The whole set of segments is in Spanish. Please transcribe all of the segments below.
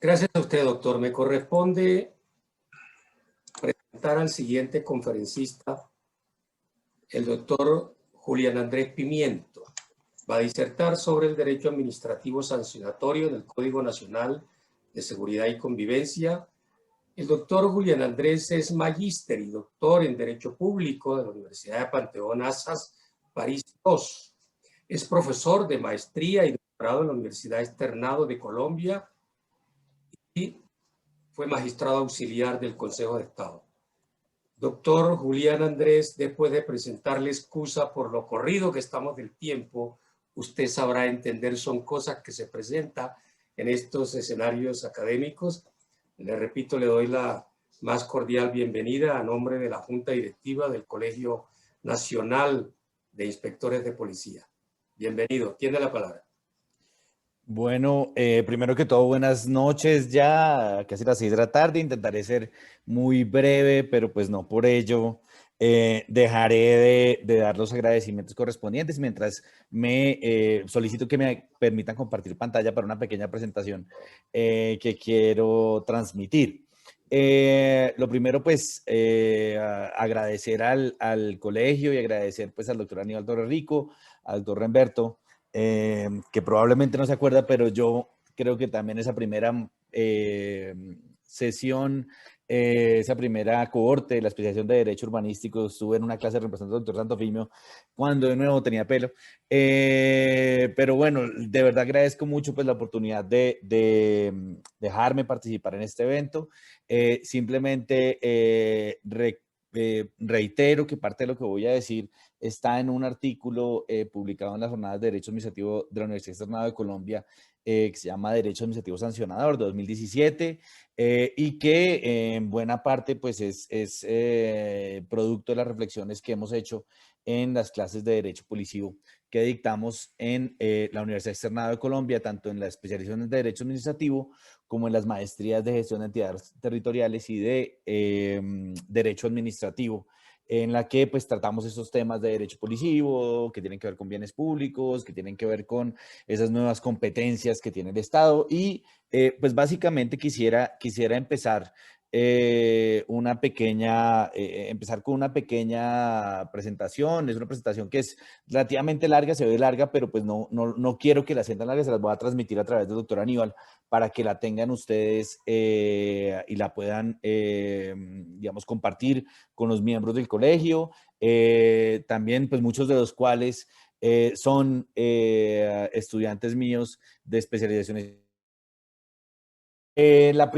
Gracias a usted, doctor. Me corresponde presentar al siguiente conferencista, el doctor Julián Andrés Pimiento. Va a disertar sobre el derecho administrativo sancionatorio del Código Nacional de Seguridad y Convivencia. El doctor Julián Andrés es magíster y doctor en Derecho Público de la Universidad de Panteón Assas, París II. Es profesor de maestría y doctorado en la Universidad Externado de Colombia y fue magistrado auxiliar del Consejo de Estado. Doctor Julián Andrés, después de presentarle excusa por lo corrido que estamos del tiempo, usted sabrá entender, son cosas que se presentan en estos escenarios académicos. Le repito, le doy la más cordial bienvenida a nombre de la Junta Directiva del Colegio Nacional de Inspectores de Policía. Bienvenido, tiene la palabra. Bueno, primero que todo, buenas noches ya, casi las 6 de la tarde. Intentaré ser muy breve, pero pues no por ello dejaré de dar los agradecimientos correspondientes mientras me solicito que me permitan compartir pantalla para una pequeña presentación que quiero transmitir. Lo primero, pues, agradecer al colegio y agradecer pues al doctor Aníbal Torrerico, al doctor Remberto, que probablemente no se acuerda, pero yo creo que también esa primera sesión, esa primera cohorte de la especialización de Derecho Urbanístico, estuve en una clase representando al doctor Santofimio cuando de nuevo tenía pelo. Pero bueno, de verdad agradezco mucho pues la oportunidad de dejarme participar en este evento. Simplemente reitero que parte de lo que voy a decir está en un artículo publicado en las jornadas de Derecho Administrativo de la Universidad Externado de Colombia, que se llama Derecho Administrativo Sancionador de 2017, y que en buena parte pues es producto de las reflexiones que hemos hecho en las clases de Derecho Policivo que dictamos en la Universidad Externado de Colombia, tanto en la especialización de Derecho Administrativo como en las maestrías de Gestión de Entidades Territoriales y de Derecho Administrativo, en la que pues tratamos esos temas de derecho policivo, que tienen que ver con bienes públicos, que tienen que ver con esas nuevas competencias que tiene el Estado. Y pues básicamente quisiera empezar empezar con una pequeña presentación. Es una presentación que es relativamente larga, se ve larga, pero pues no quiero que la sientan larga, se las voy a transmitir a través del doctor Aníbal para que la tengan ustedes y la puedan, digamos, compartir con los miembros del colegio, también pues muchos de los cuales son estudiantes míos de especializaciones. La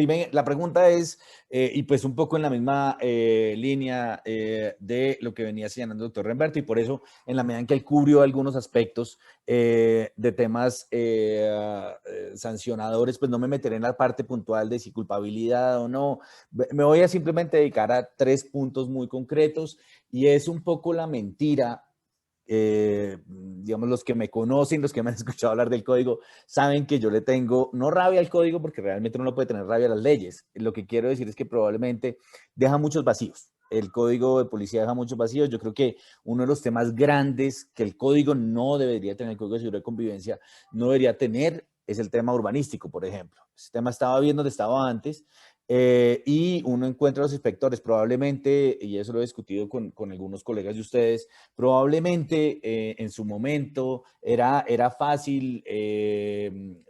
pregunta es, y pues un poco en la misma línea de lo que venía señalando el doctor Remberto, y por eso en la medida en que él cubrió algunos aspectos de temas sancionadores, pues no me meteré en la parte puntual de si culpabilidad o no. Me voy a simplemente dedicar a 3 puntos muy concretos, y es un poco la mentira. Digamos, los que me conocen, los que me han escuchado hablar del código, saben que yo le tengo, no rabia al código, porque realmente uno no puede tener rabia a las leyes. Lo que quiero decir es que probablemente deja muchos vacíos. El código de policía deja muchos vacíos. Yo creo que uno de los temas grandes que el código no debería tener, el Código de Seguridad y Convivencia, no debería tener, es el tema urbanístico, por ejemplo. Ese tema estaba bien donde estaba antes. Y uno encuentra a los inspectores, probablemente, y eso lo he discutido con algunos colegas de ustedes, probablemente en su momento era fácil,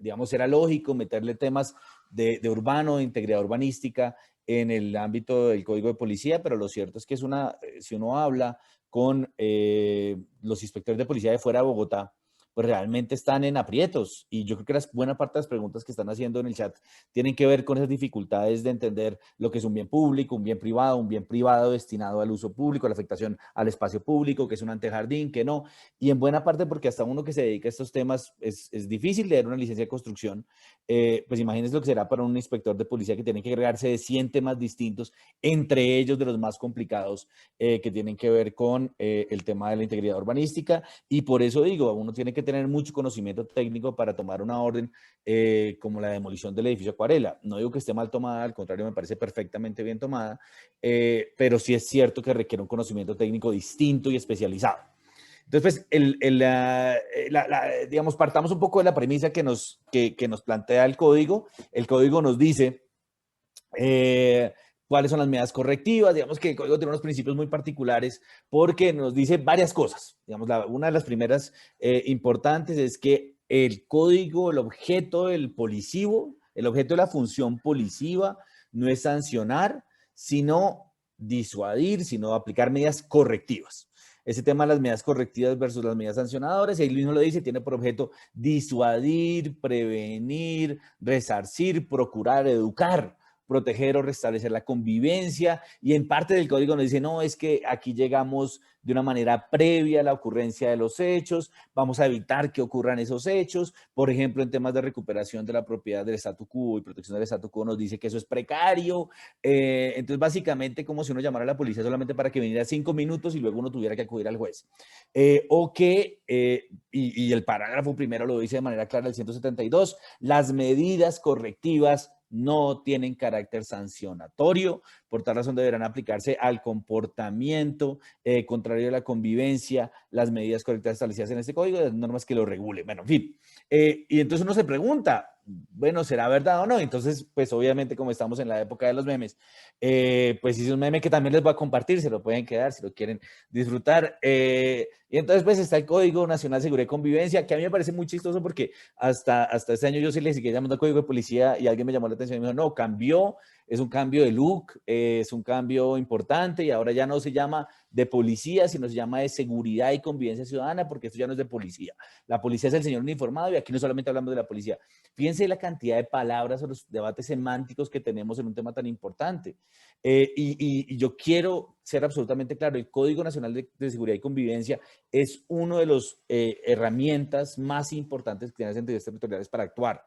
digamos, era lógico meterle temas de urbano, de integridad urbanística en el ámbito del Código de Policía, pero lo cierto es que si uno habla con los inspectores de policía de fuera de Bogotá, pues realmente están en aprietos. Y yo creo que buena parte de las preguntas que están haciendo en el chat tienen que ver con esas dificultades de entender lo que es un bien público, un bien privado destinado al uso público, a la afectación al espacio público, que es un antejardín, que no. Y en buena parte porque hasta uno que se dedica a estos temas es difícil leer una licencia de construcción. Pues imagínense lo que será para un inspector de policía que tiene que agregarse de 100 temas distintos, entre ellos de los más complicados que tienen que ver con el tema de la integridad urbanística. Y por eso digo, uno tiene que tener mucho conocimiento técnico para tomar una orden como la demolición del edificio Acuarela. No digo que esté mal tomada, al contrario, me parece perfectamente bien tomada, pero sí es cierto que requiere un conocimiento técnico distinto y especializado. Entonces, pues, digamos, partamos un poco de la premisa que nos plantea el código. El código nos dice cuáles son las medidas correctivas. Digamos que el código tiene unos principios muy particulares porque nos dice varias cosas. Digamos, una de las primeras importantes es que el código, el objeto del policivo, el objeto de la función policiva no es sancionar, sino disuadir, sino aplicar medidas correctivas. Ese tema de las medidas correctivas versus las medidas sancionadoras, él mismo lo dice, tiene por objeto disuadir, prevenir, resarcir, procurar, educar, proteger o restablecer la convivencia, y en parte del código nos dice, no, es que aquí llegamos de una manera previa a la ocurrencia de los hechos, vamos a evitar que ocurran esos hechos, por ejemplo, en temas de recuperación de la propiedad del statu quo y protección del statu quo nos dice que eso es precario. Entonces básicamente como si uno llamara a la policía solamente para que viniera 5 minutos y luego uno tuviera que acudir al juez. Y el parágrafo primero lo dice de manera clara el 172, las medidas correctivas no tienen carácter sancionatorio, por tal razón deberán aplicarse al comportamiento contrario a la convivencia, las medidas correctas establecidas en este código, las normas que lo regulen. Bueno, en fin. Y entonces uno se pregunta, bueno, ¿será verdad o no? Entonces, pues obviamente como estamos en la época de los memes, pues hice un meme que también les voy a compartir, se lo pueden quedar si lo quieren disfrutar. Y entonces pues está el Código Nacional de Seguridad y Convivencia, que a mí me parece muy chistoso porque hasta este año yo sí le seguía llamando Código de Policía y alguien me llamó la atención y me dijo, no, cambió, es un cambio de look, es un cambio importante y ahora ya no se llama de policía, sino se llama de seguridad y convivencia ciudadana, porque esto ya no es de policía. La policía es el señor uniformado y aquí no solamente hablamos de la policía. Fíjense la cantidad de palabras o los debates semánticos que tenemos en un tema tan importante. Y yo quiero ser absolutamente claro, el Código Nacional de Seguridad y Convivencia es una de las herramientas más importantes que tienen las entidades territoriales para actuar.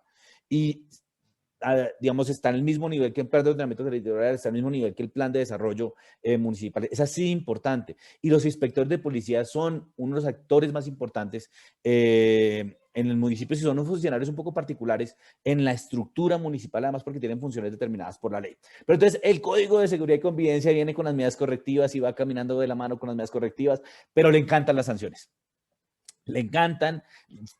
Y digamos, está en el mismo nivel que el plan de ordenamiento territorial, está en el mismo nivel que el plan de desarrollo municipal. Es así importante. Y los inspectores de policía son uno de los actores más importantes en el municipio, si son unos funcionarios un poco particulares en la estructura municipal, además porque tienen funciones determinadas por la ley. Pero entonces el Código de Seguridad y Convivencia viene con las medidas correctivas y va caminando de la mano con las medidas correctivas, pero le encantan las sanciones. Le encantan,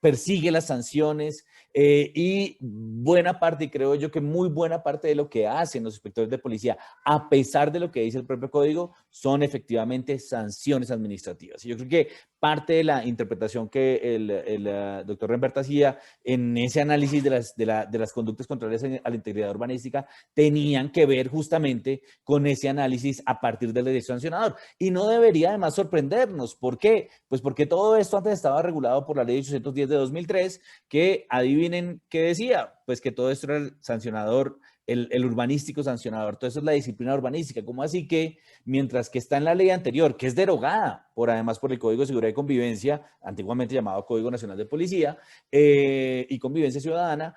persigue las sanciones y buena parte, y creo yo que muy buena parte de lo que hacen los inspectores de policía, a pesar de lo que dice el propio código, son efectivamente sanciones administrativas. Y yo creo que parte de la interpretación que el doctor Rembert hacía en ese análisis de las conductas contrarias a la integridad urbanística tenían que ver justamente con ese análisis a partir del derecho sancionador. Y no debería además sorprendernos. ¿Por qué? Pues porque todo esto antes estaba regulado por la ley 810 de 2003, que adivinen qué decía, pues que todo esto era el sancionador, el urbanístico sancionador, todo eso es la disciplina urbanística. ¿Cómo así que mientras que está en la ley anterior, que es derogada además por el Código de Seguridad y Convivencia, antiguamente llamado Código Nacional de Policía y Convivencia Ciudadana,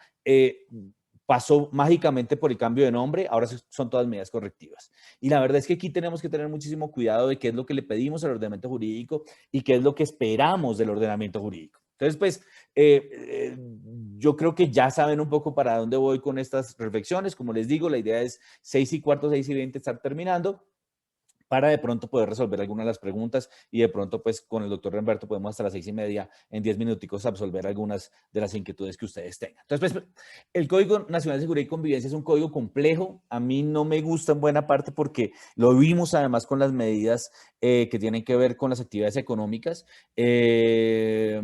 pasó mágicamente por el cambio de nombre, ahora son todas medidas correctivas? Y la verdad es que aquí tenemos que tener muchísimo cuidado de qué es lo que le pedimos al ordenamiento jurídico y qué es lo que esperamos del ordenamiento jurídico. Entonces, pues, yo creo que ya saben un poco para dónde voy con estas reflexiones. Como les digo, la idea es 6:15, 6:20 estar terminando, para de pronto poder resolver algunas de las preguntas y de pronto pues con el doctor Remberto podemos hasta las 6:30 en 10 minuticos absolver algunas de las inquietudes que ustedes tengan. Entonces, pues, el Código Nacional de Seguridad y Convivencia es un código complejo. A mí no me gusta en buena parte porque lo vimos además con las medidas que tienen que ver con las actividades económicas, que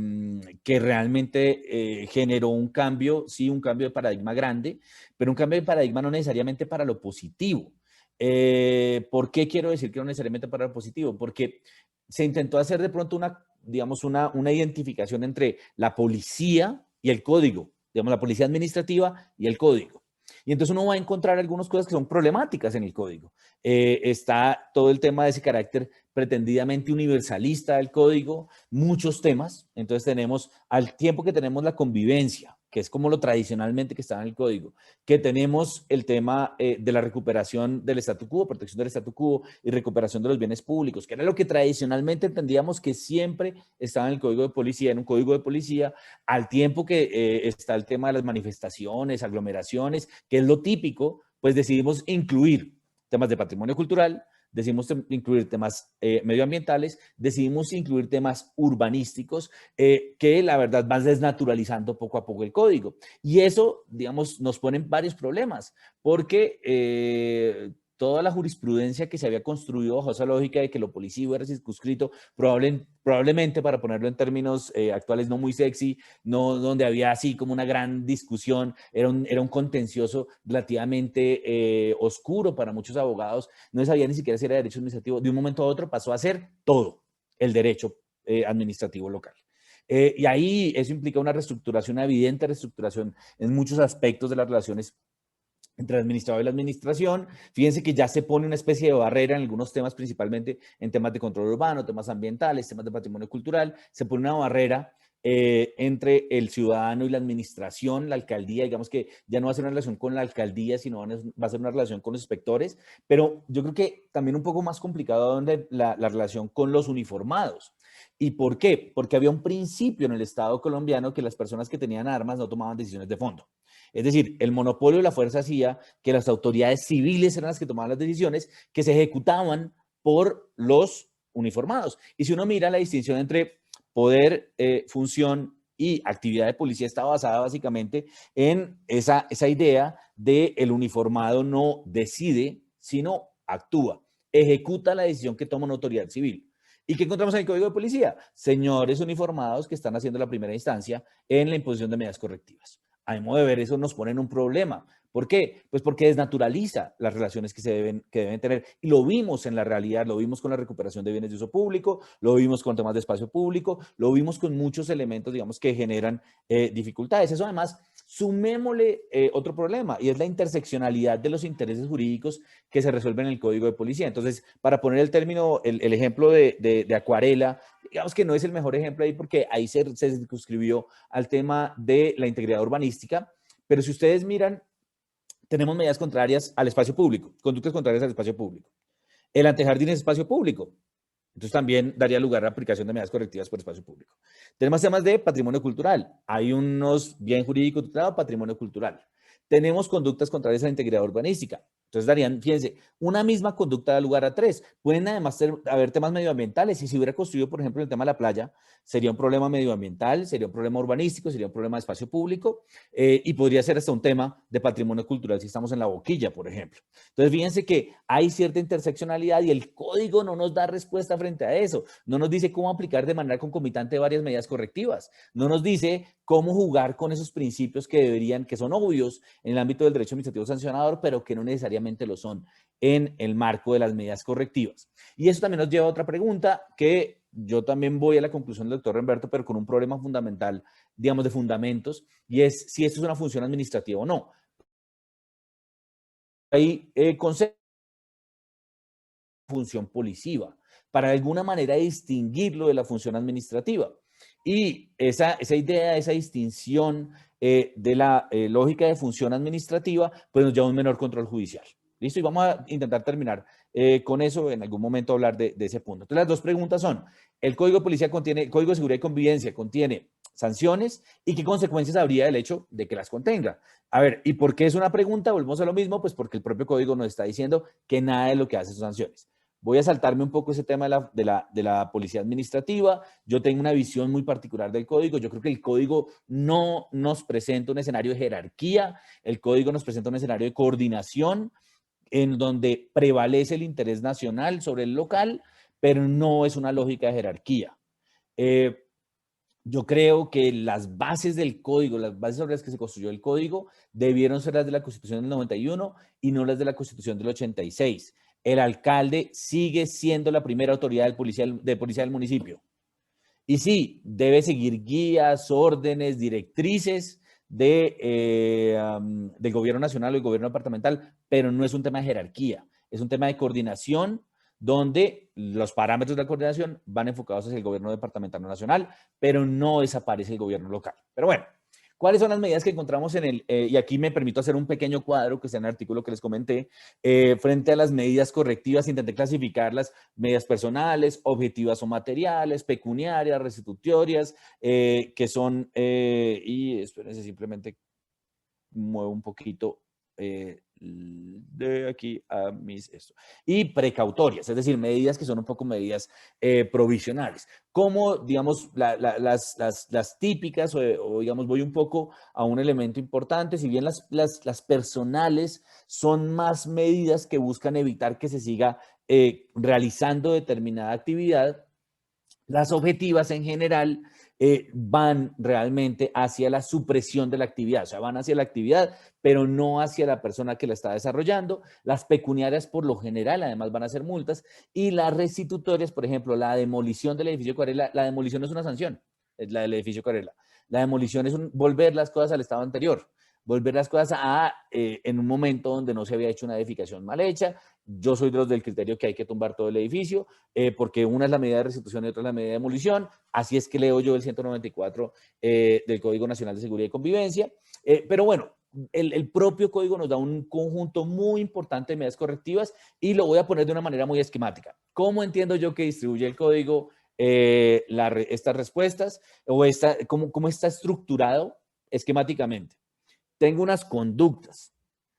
realmente generó un cambio, sí, un cambio de paradigma grande, pero un cambio de paradigma no necesariamente para lo positivo. ¿Por qué quiero decir que no necesariamente para lo positivo? Porque se intentó hacer de pronto digamos, una identificación entre la policía y el código, digamos, la policía administrativa y el código. Y entonces uno va a encontrar algunas cosas que son problemáticas en el código. Está todo el tema de ese carácter pretendidamente universalista del código, muchos temas. Entonces tenemos, al tiempo que tenemos la convivencia, que es como lo tradicionalmente que está en el código, que tenemos el tema de la recuperación del statu quo, protección del statu quo y recuperación de los bienes públicos, que era lo que tradicionalmente entendíamos que siempre estaba en el código de policía, en un código de policía, al tiempo que está el tema de las manifestaciones, aglomeraciones, que es lo típico, pues decidimos incluir temas de patrimonio cultural, decidimos incluir temas medioambientales, decidimos incluir temas urbanísticos que la verdad van desnaturalizando poco a poco el código. Y eso, digamos, nos pone en varios problemas, porque toda la jurisprudencia que se había construido bajo esa lógica de que lo policivo era circunscrito, probablemente, para ponerlo en términos actuales no muy sexy, no donde había así como una gran discusión, era un contencioso relativamente oscuro para muchos abogados, no se sabía ni siquiera si era derecho administrativo, de un momento a otro pasó a ser todo el derecho administrativo local. Y ahí eso implica una reestructuración, una evidente reestructuración en muchos aspectos de las relaciones entre el administrador y la administración. Fíjense que ya se pone una especie de barrera en algunos temas, principalmente en temas de control urbano, temas ambientales, temas de patrimonio cultural. Se pone una barrera entre el ciudadano y la administración, la alcaldía. Digamos que ya no va a ser una relación con la alcaldía, sino va a ser una relación con los inspectores. Pero yo creo que también un poco más complicado la relación con los uniformados. ¿Y por qué? Porque había un principio en el Estado colombiano que las personas que tenían armas no tomaban decisiones de fondo. Es decir, el monopolio de la fuerza hacía que las autoridades civiles eran las que tomaban las decisiones que se ejecutaban por los uniformados. Y si uno mira la distinción entre poder, función y actividad de policía, está basada básicamente en esa idea de el uniformado no decide, sino actúa, ejecuta la decisión que toma una autoridad civil. ¿Y qué encontramos en el Código de Policía? Señores uniformados que están haciendo la primera instancia en la imposición de medidas correctivas. A mi modo de ver, eso nos pone en un problema. ¿Por qué? Pues porque desnaturaliza las relaciones que deben tener. Y lo vimos en la realidad, lo vimos con la recuperación de bienes de uso público, lo vimos con temas de espacio público, lo vimos con muchos elementos, digamos, que generan dificultades. Eso además, sumémosle otro problema, y es la interseccionalidad de los intereses jurídicos que se resuelven en el Código de Policía. Entonces, para poner el término, el ejemplo de Acuarela, digamos que no es el mejor ejemplo ahí porque ahí se circunscribió al tema de la integridad urbanística, pero si ustedes miran, tenemos medidas contrarias al espacio público, conductas contrarias al espacio público. El antejardín es espacio público, entonces también daría lugar a la aplicación de medidas correctivas por espacio público. Tenemos temas de patrimonio cultural, hay unos bien jurídicos titulados patrimonio cultural. Tenemos conductas contrarias a la integridad urbanística. Entonces darían, fíjense, una misma conducta da lugar a tres. Pueden además haber temas medioambientales. Y si hubiera construido, por ejemplo, el tema de la playa, sería un problema medioambiental, sería un problema urbanístico, sería un problema de espacio público y podría ser hasta un tema de patrimonio cultural si estamos en La Boquilla, por ejemplo. Entonces, fíjense que hay cierta interseccionalidad y el código no nos da respuesta frente a eso. No nos dice cómo aplicar de manera concomitante varias medidas correctivas. No nos dice cómo jugar con esos principios que son obvios en el ámbito del derecho administrativo sancionador, pero que no necesariamente lo son en el marco de las medidas correctivas. Y eso también nos lleva a otra pregunta que yo también voy a la conclusión del doctor Remberto, pero con un problema fundamental, digamos, de fundamentos, y es si esto es una función administrativa o no. Hay conceptos de función policiva, para de alguna manera distinguirlo de la función administrativa. Y esa idea, esa distinción de la lógica de función administrativa, pues nos lleva a un menor control judicial. ¿Listo? Y vamos a intentar terminar con eso, en algún momento hablar de ese punto. Entonces, las dos preguntas son, ¿el Código de Policía contiene, el Código de Seguridad y Convivencia contiene sanciones y qué consecuencias habría del hecho de que las contenga? A ver, ¿y por qué es una pregunta? Volvemos a lo mismo, pues porque el propio Código nos está diciendo que nada de lo que hace son sanciones. Voy a saltarme un poco ese tema de la policía administrativa. Yo tengo una visión muy particular del código. Yo creo que el código no nos presenta un escenario de jerarquía. El código nos presenta un escenario de coordinación en donde prevalece el interés nacional sobre el local, pero no es una lógica de jerarquía. Yo creo que las bases del código, las bases sobre las que se construyó el código, debieron ser las de la Constitución del 91 y no las de la Constitución del 86. El alcalde sigue siendo la primera autoridad de policía del municipio. Y sí, debe seguir guías, órdenes, directrices del gobierno nacional o del gobierno departamental, pero no es un tema de jerarquía, es un tema de coordinación donde los parámetros de la coordinación van enfocados hacia el gobierno departamental o nacional, pero no desaparece el gobierno local. Pero bueno, ¿cuáles son las medidas que encontramos en el, y aquí me permito hacer un pequeño cuadro que está en el artículo que les comenté, frente a las medidas correctivas? Intenté clasificarlas: medidas personales, objetivas o materiales, pecuniarias, restitutorias, que son, y espérense, simplemente muevo un poquito de aquí a mis esto. Y precautorias, es decir, medidas que son un poco medidas provisionales. Como, digamos, las típicas, o, digamos, voy un poco a un elemento importante, si bien las personales son más medidas que buscan evitar que se siga realizando determinada actividad, las objetivas en general van realmente hacia la supresión de la actividad, o sea, van hacia la actividad, pero no hacia la persona que la está desarrollando. Las pecuniarias, por lo general, además van a ser multas, y las restitutorias, por ejemplo, la demolición del edificio Cuarela, la demolición no es una sanción, es la del edificio Cuarela. La demolición es volver las cosas al estado anterior, volver las cosas en un momento donde no se había hecho una edificación mal hecha. Yo soy de los del criterio que hay que tumbar todo el edificio, porque una es la medida de restitución y otra es la medida de demolición. Así es que leo yo el 194 del Código Nacional de Seguridad y Convivencia. Pero bueno, el propio código nos da un conjunto muy importante de medidas correctivas y lo voy a poner de una manera muy esquemática. ¿Cómo entiendo yo que distribuye el código estas respuestas? O ¿cómo está estructurado esquemáticamente? Tengo unas conductas,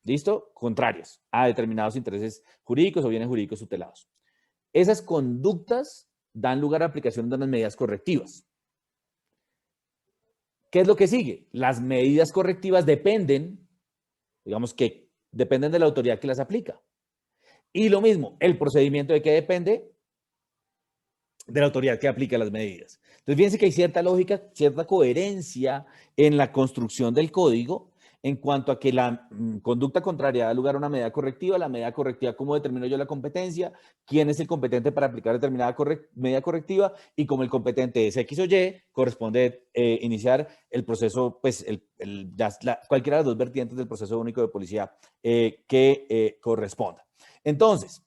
¿listo? Contrarias a determinados intereses jurídicos o bienes jurídicos tutelados. Esas conductas dan lugar a aplicación de unas medidas correctivas. ¿Qué es lo que sigue? Las medidas correctivas dependen, digamos que dependen de la autoridad que las aplica. Y lo mismo, el procedimiento de qué depende de la autoridad que aplica las medidas. Entonces, fíjense que hay cierta lógica, cierta coherencia en la construcción del código en cuanto a que la conducta contraria da lugar a una medida correctiva, la medida correctiva, cómo determino yo la competencia, quién es el competente para aplicar determinada medida correctiva, y como el competente es X o Y, corresponde iniciar el proceso, pues cualquiera de las dos vertientes del proceso único de policía que corresponda. Entonces,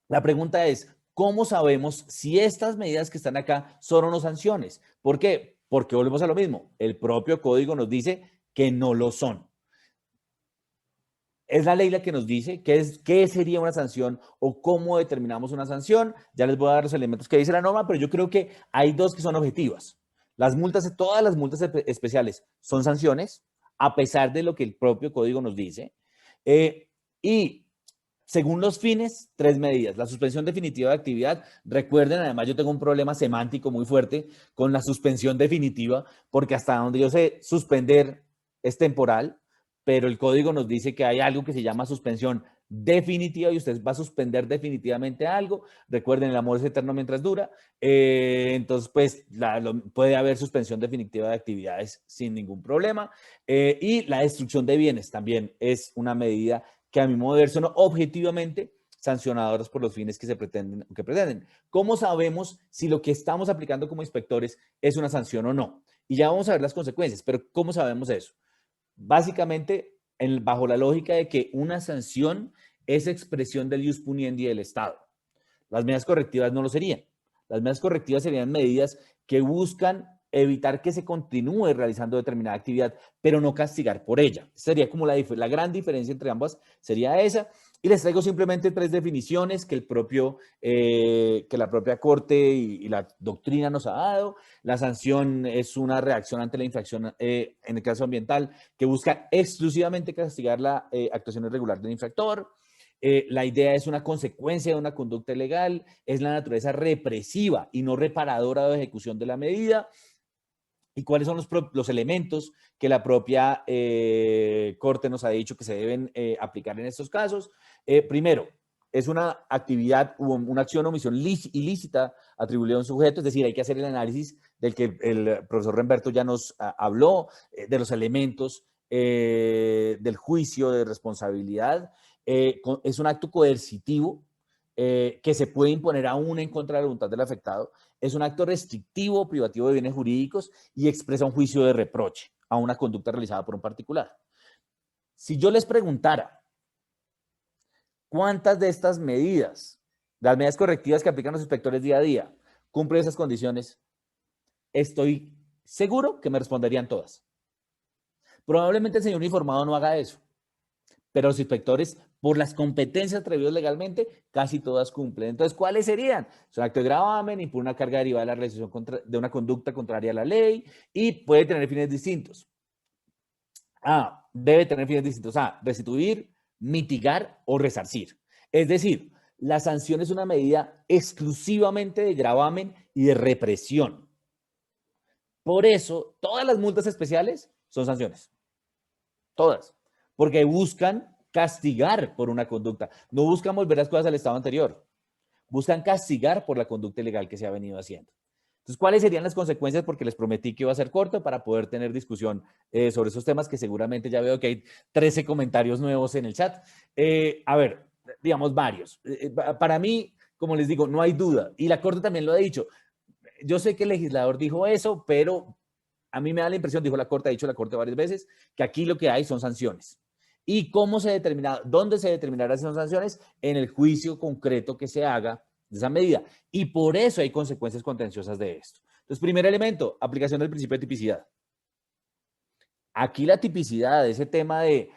la pregunta es, ¿cómo sabemos si estas medidas que están acá son o no sanciones? ¿Por qué? Porque volvemos a lo mismo. El propio código nos dice que no lo son. Es la ley la que nos dice qué sería una sanción o cómo determinamos una sanción. Ya les voy a dar los elementos que dice la norma, pero yo creo que hay dos que son objetivas. Las multas, todas las multas especiales son sanciones, a pesar de lo que el propio código nos dice. Y según los fines, 3 medidas. La suspensión definitiva de actividad. Recuerden, además, yo tengo un problema semántico muy fuerte con la suspensión definitiva, porque hasta donde yo sé, suspender es temporal, pero el código nos dice que hay algo que se llama suspensión definitiva y usted va a suspender definitivamente algo. Recuerden, el amor es eterno mientras dura. Entonces, pues, puede haber suspensión definitiva de actividades sin ningún problema. Y la destrucción de bienes también es una medida que a mi modo de ver son objetivamente sancionadoras por los fines que se pretenden. ¿Cómo sabemos si lo que estamos aplicando como inspectores es una sanción o no? Y ya vamos a ver las consecuencias, pero ¿cómo sabemos eso? Básicamente, bajo la lógica de que una sanción es expresión del ius puniendi del Estado. Las medidas correctivas no lo serían. Las medidas correctivas serían medidas que buscan evitar que se continúe realizando determinada actividad, pero no castigar por ella. Sería como la gran diferencia entre ambas, sería esa. Y les traigo simplemente 3 definiciones que la propia Corte y la doctrina nos ha dado. La sanción es una reacción ante la infracción, en el caso ambiental, que busca exclusivamente castigar la actuación irregular del infractor. La idea es una consecuencia de una conducta ilegal, es la naturaleza represiva y no reparadora de ejecución de la medida. ¿Y cuáles son los elementos que la propia Corte nos ha dicho que se deben aplicar en estos casos? Primero, es una actividad o una acción o omisión ilícita atribuida a un sujeto, es decir, hay que hacer el análisis del que el profesor Remberto ya nos habló, de los elementos del juicio de responsabilidad. Es un acto coercitivo que se puede imponer aún en contra de la voluntad del afectado. Es un acto restrictivo o privativo de bienes jurídicos y expresa un juicio de reproche a una conducta realizada por un particular. Si yo les preguntara cuántas de estas medidas, las medidas correctivas que aplican los inspectores día a día, cumplen esas condiciones, estoy seguro que me responderían todas. Probablemente el señor uniformado no haga eso, pero los inspectores, por las competencias atribuidas legalmente, casi todas cumplen. Entonces, ¿cuáles serían? Es un acto de gravamen, impone una carga derivada de la realización de una conducta contraria a la ley y puede tener fines distintos. Debe tener fines distintos. Restituir, mitigar o resarcir. Es decir, la sanción es una medida exclusivamente de gravamen y de represión. Por eso, todas las multas especiales son sanciones. Todas. Porque buscan castigar por una conducta. No buscan volver las cosas al estado anterior. Buscan castigar por la conducta ilegal que se ha venido haciendo. Entonces, ¿cuáles serían las consecuencias? Porque les prometí que iba a ser corto para poder tener discusión sobre esos temas, que seguramente ya veo que hay 13 comentarios nuevos en el chat. A ver, digamos varios. Para mí, como les digo, no hay duda. Y la Corte también lo ha dicho. Yo sé que el legislador dijo eso, pero a mí me da la impresión, dijo la Corte, ha dicho la Corte varias veces, que aquí lo que hay son sanciones. ¿Y cómo se determina, dónde se determinarán esas sanciones? En el juicio concreto que se haga de esa medida. Y por eso hay consecuencias contenciosas de esto. Entonces, primer elemento, aplicación del principio de tipicidad. Aquí la tipicidad, ese tema de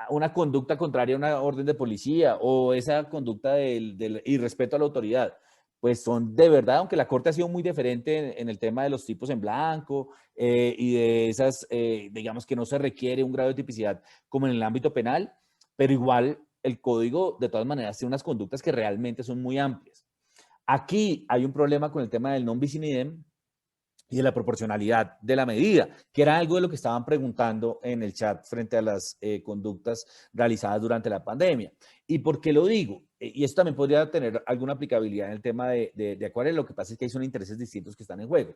una conducta contraria a una orden de policía o esa conducta del irrespeto a la autoridad, pues son de verdad, aunque la Corte ha sido muy diferente en el tema de los tipos en blanco y de esas, digamos que no se requiere un grado de tipicidad como en el ámbito penal, pero igual el código de todas maneras tiene unas conductas que realmente son muy amplias. Aquí hay un problema con el tema del non bis in idem y de la proporcionalidad de la medida, que era algo de lo que estaban preguntando en el chat frente a las conductas realizadas durante la pandemia. ¿Y por qué lo digo? Y esto también podría tener alguna aplicabilidad en el tema de Acuarela, lo que pasa es que ahí son intereses distintos que están en juego.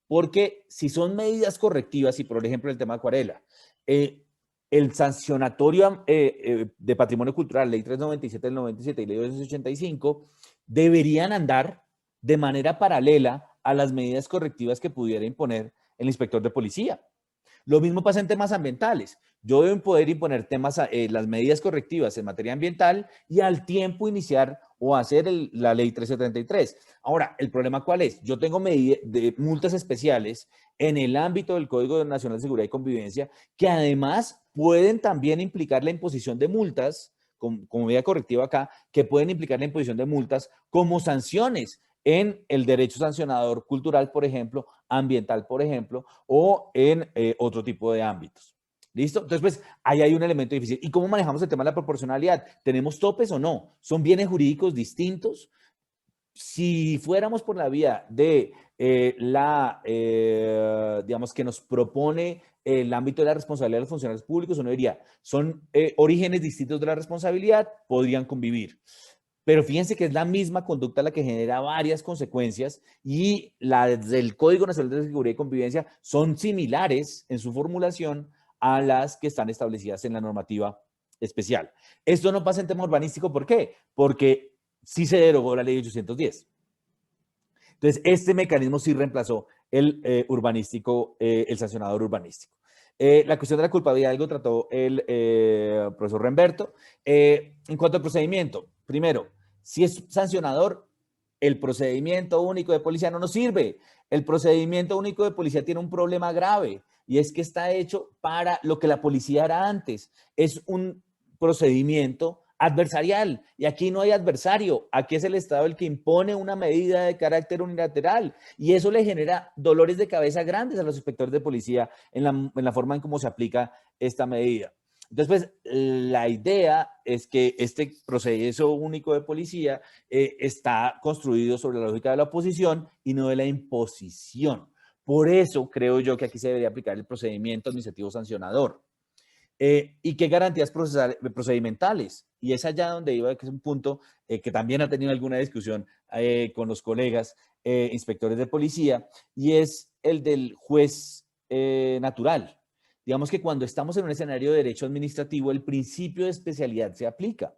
Porque si son medidas correctivas, y por ejemplo el tema de Acuarela, el sancionatorio de patrimonio cultural, ley 397 del 97 y ley 285, deberían andar de manera paralela a las medidas correctivas que pudiera imponer el inspector de policía. Lo mismo pasa en temas ambientales. Yo debo poder imponer las medidas correctivas en materia ambiental y al tiempo iniciar o hacer la ley 373. Ahora, ¿el problema cuál es? Yo tengo multas especiales en el ámbito del Código Nacional de Seguridad y Convivencia que además pueden también implicar la imposición de multas, como medida correctiva acá, que pueden implicar la imposición de multas como sanciones en el derecho sancionador cultural, por ejemplo, ambiental, por ejemplo, o en otro tipo de ámbitos. ¿Listo? Entonces, pues, ahí hay un elemento difícil. ¿Y cómo manejamos el tema de la proporcionalidad? ¿Tenemos topes o no? ¿Son bienes jurídicos distintos? Si fuéramos por la vía de digamos, que nos propone el ámbito de la responsabilidad de los funcionarios públicos, uno diría, son orígenes distintos de la responsabilidad, podrían convivir. Pero fíjense que es la misma conducta la que genera varias consecuencias y las del Código Nacional de Seguridad y Convivencia son similares en su formulación a las que están establecidas en la normativa especial. Esto no pasa en tema urbanístico, ¿por qué? Porque sí se derogó la ley 810. Entonces, este mecanismo sí reemplazó el urbanístico, el sancionador urbanístico. La cuestión de la culpabilidad, algo trató el profesor Remberto. En cuanto al procedimiento, primero, si es sancionador, el procedimiento único de policía no nos sirve. El procedimiento único de policía tiene un problema grave y es que está hecho para lo que la policía era antes. Es un procedimiento adversarial y aquí no hay adversario, aquí es el Estado el que impone una medida de carácter unilateral y eso le genera dolores de cabeza grandes a los inspectores de policía en la forma en cómo se aplica esta medida. Entonces, pues, la idea es que este proceso único de policía está construido sobre la lógica de la oposición y no de la imposición. Por eso creo yo que aquí se debería aplicar el procedimiento administrativo sancionador. ¿Y qué garantías procedimentales? Y es allá donde iba, que es un punto que también ha tenido alguna discusión con los colegas inspectores de policía, y es el del juez natural. Digamos que cuando estamos en un escenario de derecho administrativo, el principio de especialidad se aplica.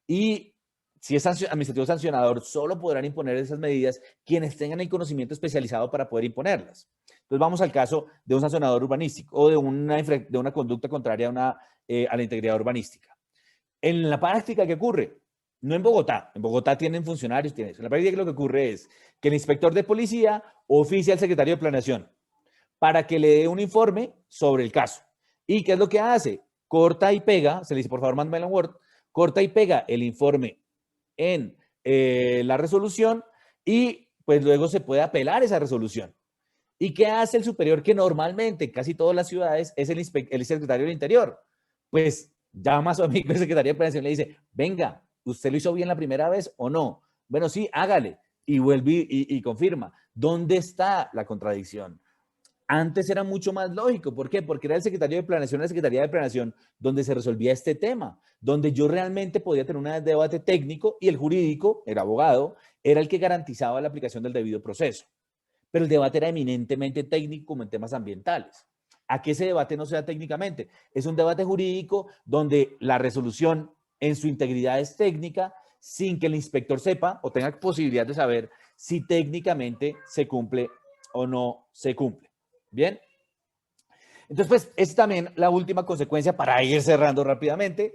Y si es administrativo sancionador, solo podrán imponer esas medidas quienes tengan el conocimiento especializado para poder imponerlas. Entonces vamos al caso de un sancionador urbanístico o de una conducta contraria a la integridad urbanística. En la práctica, ¿qué ocurre? No en Bogotá. En Bogotá tienen funcionarios, tienen eso. En la práctica lo que ocurre es que el inspector de policía oficia al secretario de planeación para que le dé un informe sobre el caso. ¿Y qué es lo que hace? Corta y pega, se le dice, por favor, mándame en Word, corta y pega el informe en la resolución y pues luego se puede apelar esa resolución. ¿Y qué hace el superior que normalmente en casi todas las ciudades es el secretario del Interior? Pues llama a su amigo de Secretaría de Planeación y le dice, venga, ¿usted lo hizo bien la primera vez o no? Bueno, sí, hágale. Y vuelve y confirma. ¿Dónde está la contradicción? Antes era mucho más lógico. ¿Por qué? Porque era el secretario de Planeación, la Secretaría de Planeación, donde se resolvía este tema, donde yo realmente podía tener un debate técnico y el jurídico, el abogado, era el que garantizaba la aplicación del debido proceso. Pero el debate era eminentemente técnico como en temas ambientales. ¿A qué ese debate no se da técnicamente? Es un debate jurídico donde la resolución en su integridad es técnica sin que el inspector sepa o tenga posibilidad de saber si técnicamente se cumple o no se cumple. ¿Bien? Entonces, pues, es también la última consecuencia para ir cerrando rápidamente.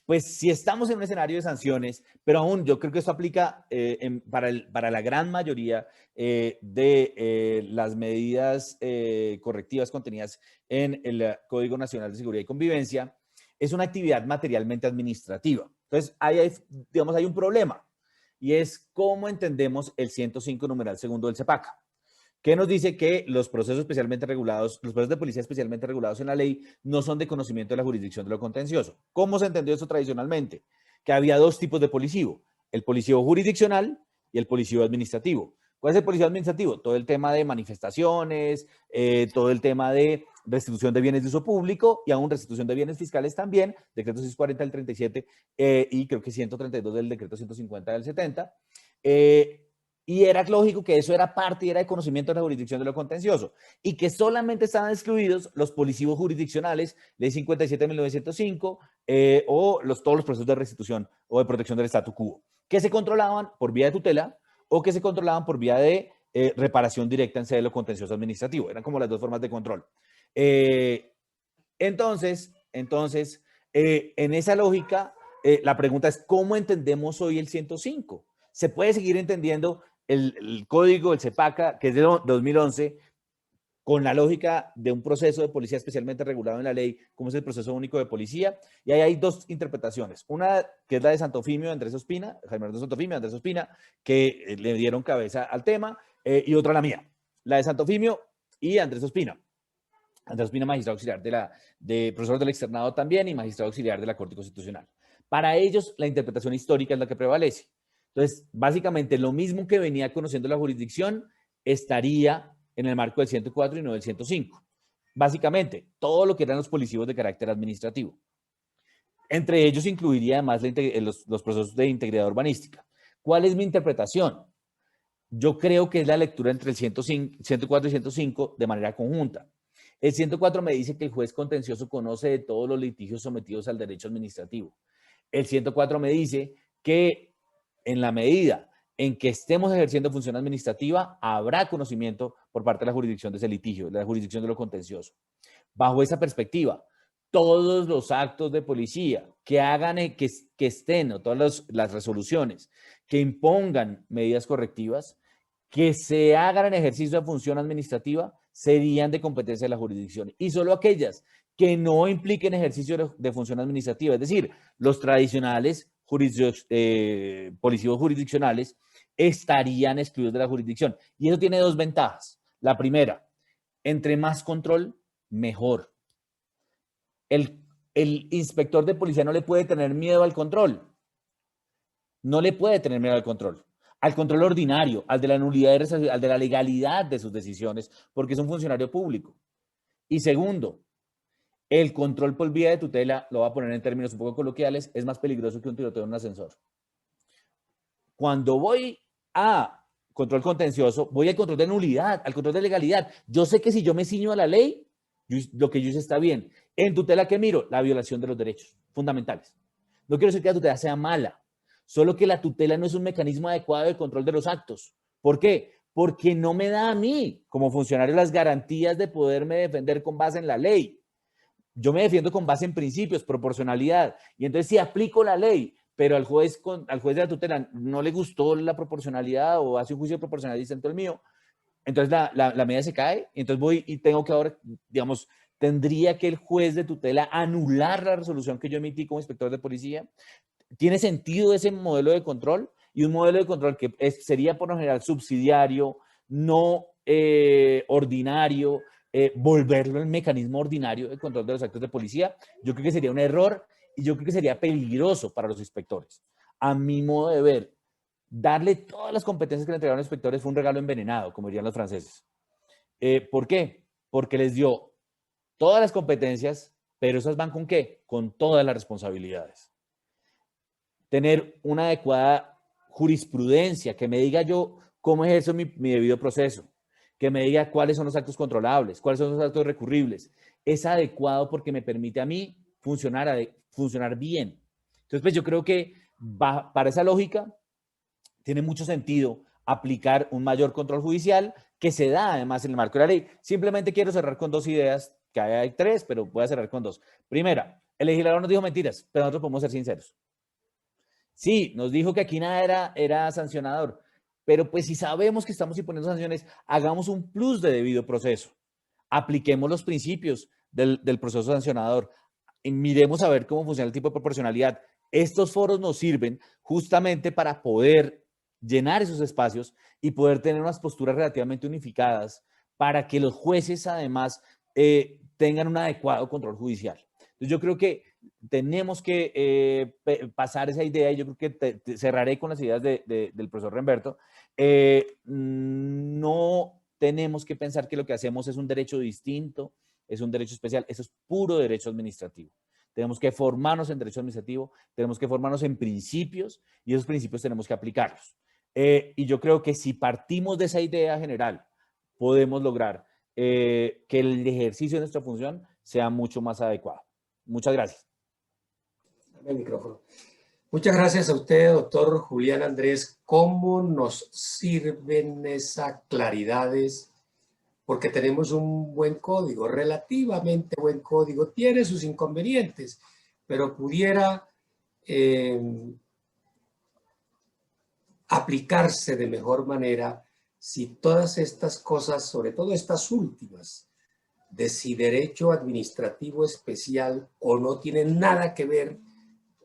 Pues, si estamos en un escenario de sanciones, pero aún yo creo que esto aplica para la gran mayoría de las medidas correctivas contenidas en el Código Nacional de Seguridad y Convivencia, es una actividad materialmente administrativa. Entonces, digamos, hay un problema y es cómo entendemos el 105 numeral segundo del CEPACA. ¿Qué nos dice? Que los procesos especialmente regulados, los procesos de policía especialmente regulados en la ley, no son de conocimiento de la jurisdicción de lo contencioso. ¿Cómo se entendió eso tradicionalmente? Que había dos tipos de policío, el policío jurisdiccional y el policío administrativo. ¿Cuál es el policío administrativo? Todo el tema de manifestaciones, todo el tema de restitución de bienes de uso público y aún restitución de bienes fiscales también, decreto 640 del 37 y creo que 132 del decreto 150 del 70. Y era lógico que eso era parte y era de conocimiento de la jurisdicción de lo contencioso. Y que solamente estaban excluidos los policivos jurisdiccionales, ley 57 de 1905, o todos los procesos de restitución o de protección del statu quo, que se controlaban por vía de tutela o que se controlaban por vía de reparación directa en sede de lo contencioso administrativo. Eran como las dos formas de control. Entonces, en esa lógica, la pregunta es, ¿cómo entendemos hoy el 105? Se puede seguir entendiendo el código, el CEPACA, que es de 2011, con la lógica de un proceso de policía especialmente regulado en la ley, como es el proceso único de policía, y ahí hay dos interpretaciones. Una, que es la de Santofimio, Andrés Ospina, Jaime Ernesto Santofimio, Andrés Ospina, que le dieron cabeza al tema, y otra la mía, la de Santofimio y Andrés Ospina. Andrés Ospina, magistrado auxiliar profesor del externado también y magistrado auxiliar de la Corte Constitucional. Para ellos, la interpretación histórica es la que prevalece. Entonces, básicamente, lo mismo que venía conociendo la jurisdicción estaría en el marco del 104 y no del 105. Básicamente, todo lo que eran los policivos de carácter administrativo. Entre ellos incluiría además los procesos de integridad urbanística. ¿Cuál es mi interpretación? Yo creo que es la lectura entre el 104 y 105 de manera conjunta. El 104 me dice que el juez contencioso conoce de todos los litigios sometidos al derecho administrativo. El 104 me dice que en la medida en que estemos ejerciendo función administrativa, habrá conocimiento por parte de la jurisdicción de ese litigio, de la jurisdicción de lo contencioso. Bajo esa perspectiva, todos los actos de policía que hagan, que estén, o todas las resoluciones que impongan medidas correctivas, que se hagan en ejercicio de función administrativa, serían de competencia de la jurisdicción. Y solo aquellas que no impliquen ejercicio de función administrativa, es decir, los tradicionales policivos jurisdiccionales, estarían excluidos de la jurisdicción. Y eso tiene dos ventajas. La primera, entre más control, mejor. El inspector de policía no le puede tener miedo al control. No le puede tener miedo al control. Al control ordinario, al de la nulidad, al de la legalidad de sus decisiones, porque es un funcionario público. Y segundo, el control por vía de tutela, lo voy a poner en términos un poco coloquiales, es más peligroso que un tiroteo en un ascensor. Cuando voy a control contencioso, voy al control de nulidad, al control de legalidad. Yo sé que si yo me ciño a la ley, lo que yo hice está bien. En tutela, ¿qué miro? La violación de los derechos fundamentales. No quiero decir que la tutela sea mala, solo que la tutela no es un mecanismo adecuado de control de los actos. ¿Por qué? Porque no me da a mí, como funcionario, las garantías de poderme defender con base en la ley. Yo me defiendo con base en principios, proporcionalidad. Y entonces si aplico la ley, pero al juez de la tutela no le gustó la proporcionalidad o hace un juicio proporcional distinto al mío, entonces la medida se cae. Y entonces voy y tengo que ahora, digamos, tendría que el juez de tutela anular la resolución que yo emití como inspector de policía. ¿Tiene sentido ese modelo de control? Y un modelo de control que sería por lo general subsidiario, no ordinario, volverlo el mecanismo ordinario de control de los actos de policía. Yo creo que sería un error y yo creo que sería peligroso para los inspectores. A mi modo de ver, darle todas las competencias que le entregaron los inspectores fue un regalo envenenado, como dirían los franceses. ¿Por qué? Porque les dio todas las competencias, pero esas van ¿con qué? Con todas las responsabilidades. Tener una adecuada jurisprudencia, que me diga yo cómo ejerzo mi debido proceso, que me diga cuáles son los actos controlables, cuáles son los actos recurribles. Es adecuado porque me permite a mí funcionar bien. Entonces, pues yo creo que para esa lógica tiene mucho sentido aplicar un mayor control judicial que se da además en el marco de la ley. Simplemente quiero cerrar con dos ideas, que hay tres, pero voy a cerrar con dos. Primera, el legislador nos dijo mentiras, pero nosotros podemos ser sinceros. Sí, nos dijo que aquí nada era sancionador, pero pues si sabemos que estamos imponiendo sanciones, hagamos un plus de debido proceso. Apliquemos los principios del proceso sancionador. Y miremos a ver cómo funciona el tipo de proporcionalidad. Estos foros nos sirven justamente para poder llenar esos espacios y poder tener unas posturas relativamente unificadas para que los jueces además tengan un adecuado control judicial. Entonces yo creo que tenemos que pasar esa idea y yo creo que cerraré con las ideas del profesor Remberto. No tenemos que pensar que lo que hacemos es un derecho distinto, es un derecho especial, eso es puro derecho administrativo. Tenemos que formarnos en derecho administrativo, tenemos que formarnos en principios y esos principios tenemos que aplicarlos. Y yo creo que si partimos de esa idea general, podemos lograr que el ejercicio de nuestra función sea mucho más adecuado. Muchas gracias. El micrófono. Muchas gracias a usted, doctor Julián Andrés. ¿Cómo nos sirven esas claridades? Porque tenemos un buen código, relativamente buen código. Tiene sus inconvenientes, pero pudiera aplicarse de mejor manera si todas estas cosas, sobre todo estas últimas, de si derecho administrativo especial o no tienen nada que ver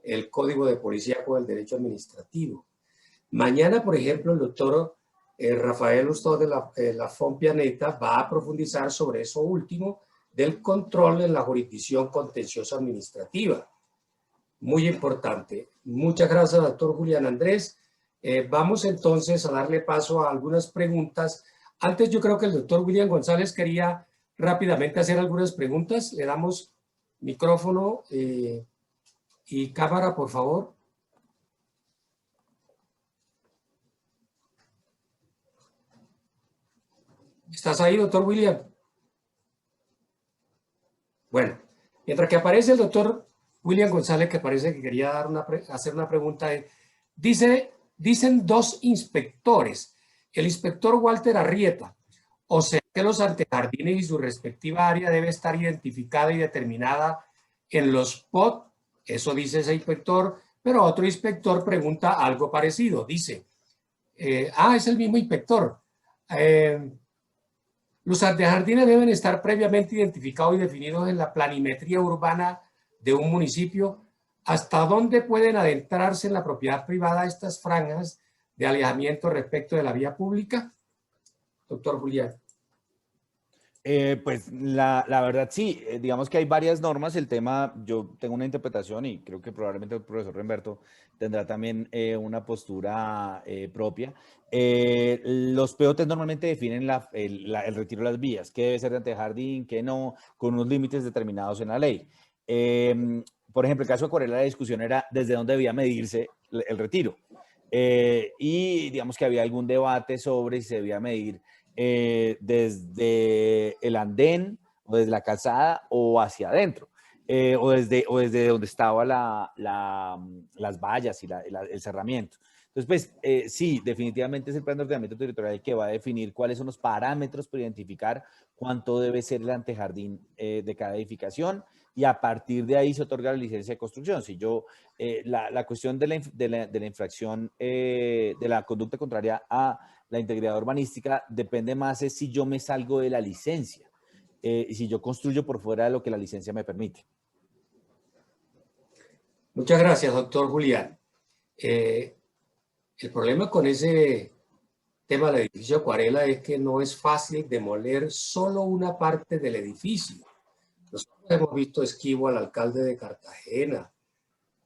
el código de policía con el derecho administrativo. Mañana, por ejemplo, el doctor Rafael Ustó de la Fompianeta va a profundizar sobre eso último del control en la jurisdicción contenciosa administrativa. Muy importante. Muchas gracias, doctor Julián Andrés. Vamos entonces a darle paso a algunas preguntas. Antes yo creo que el doctor William González quería rápidamente hacer algunas preguntas. Le damos micrófono y cámara, por favor. ¿Estás ahí, doctor William? Bueno, mientras que aparece el doctor William González, que parece que quería dar hacer una pregunta. Dicen dos inspectores, el inspector Walter Arrieta, o sea que los antejardines y su respectiva área debe estar identificada y determinada en los POT, eso dice ese inspector, pero otro inspector pregunta algo parecido, dice, es el mismo inspector. Los antejardines deben estar previamente identificados y definidos en la planimetría urbana de un municipio. ¿Hasta dónde pueden adentrarse en la propiedad privada estas franjas de alejamiento respecto de la vía pública? Doctor Julián. Pues la verdad sí, digamos que hay varias normas, el tema, yo tengo una interpretación y creo que probablemente el profesor Remberto tendrá también una postura propia. Los POT normalmente definen el retiro de las vías, qué debe ser de antejardín, qué no, con unos límites determinados en la ley. Por ejemplo, el caso de Corella, la discusión era desde dónde debía medirse el retiro. Y digamos que había algún debate sobre si se debía medir desde el andén o desde la calzada o hacia adentro, o desde donde estaba las vallas y el cerramiento. Entonces, pues sí, definitivamente es el plan de ordenamiento territorial que va a definir cuáles son los parámetros para identificar cuánto debe ser el antejardín de cada edificación y a partir de ahí se otorga la licencia de construcción. Si yo, la cuestión de la infracción, de la conducta contraria a la integridad urbanística depende más de si yo me salgo de la licencia y si yo construyo por fuera de lo que la licencia me permite. Muchas gracias, doctor Julián. El problema con ese tema del edificio Acuarela es que no es fácil demoler solo una parte del edificio. Nosotros hemos visto esquivo al alcalde de Cartagena,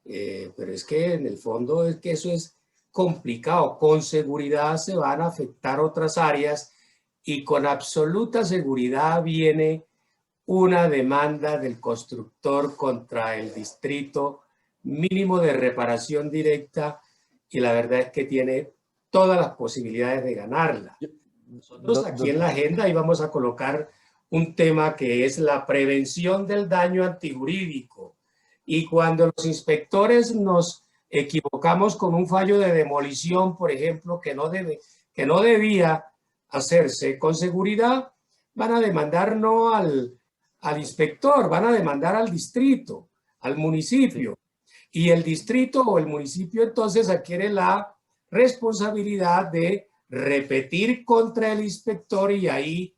pero es que en el fondo es que eso es complicado. Con seguridad se van a afectar otras áreas y con absoluta seguridad viene una demanda del constructor contra el distrito mínimo de reparación directa y la verdad es que tiene todas las posibilidades de ganarla. Nosotros aquí en la agenda íbamos a colocar un tema que es la prevención del daño antijurídico. Y cuando los inspectores nos equivocamos con un fallo de demolición, por ejemplo, que no debía hacerse con seguridad, van a demandar no al inspector, van a demandar al distrito, al municipio. Sí. Y el distrito o el municipio entonces adquiere la responsabilidad de repetir contra el inspector y ahí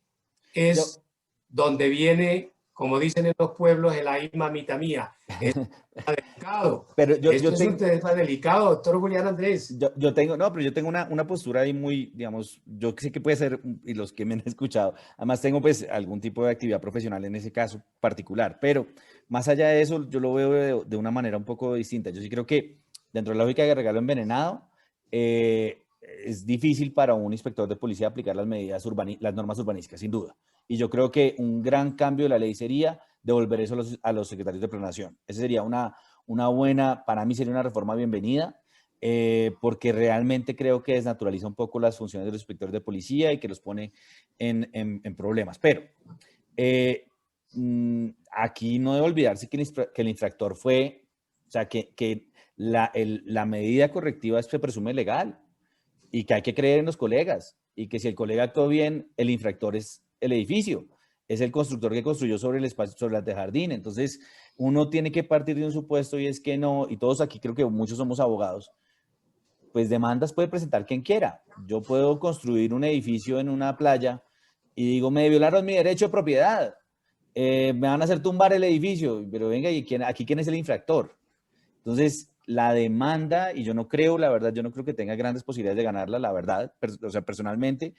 es donde viene, como dicen en los pueblos, el ahí mamita mía. Es delicado. Pero Esto es un tema delicado, doctor Julián Andrés. Yo tengo una postura ahí muy, digamos, yo sé que puede ser, y los que me han escuchado, además tengo pues algún tipo de actividad profesional en ese caso particular, pero más allá de eso, yo lo veo de una manera un poco distinta. Yo sí creo que dentro de la lógica de regalo envenenado, es difícil para un inspector de policía aplicar las normas urbanísticas, sin duda. Y yo creo que un gran cambio de la ley sería devolver eso a los secretarios de planeación. Esa sería una buena, para mí sería una reforma bienvenida, porque realmente creo que desnaturaliza un poco las funciones de los inspectores de policía y que los pone en problemas. Pero aquí no debe olvidarse que el infractor fue, o sea, que la medida correctiva se presume legal y que hay que creer en los colegas y que si el colega actuó bien, el infractor es el edificio, es el constructor que construyó sobre el espacio, sobre las de jardín. Entonces, uno tiene que partir de un supuesto y es que no, y todos aquí creo que muchos somos abogados, pues demandas puede presentar quien quiera. Yo puedo construir un edificio en una playa y digo, me violaron mi derecho de propiedad, me van a hacer tumbar el edificio, pero venga, ¿y aquí quién es el infractor? Entonces, la demanda, y yo no creo, la verdad, yo no creo que tenga grandes posibilidades de ganarla, la verdad, o sea, personalmente,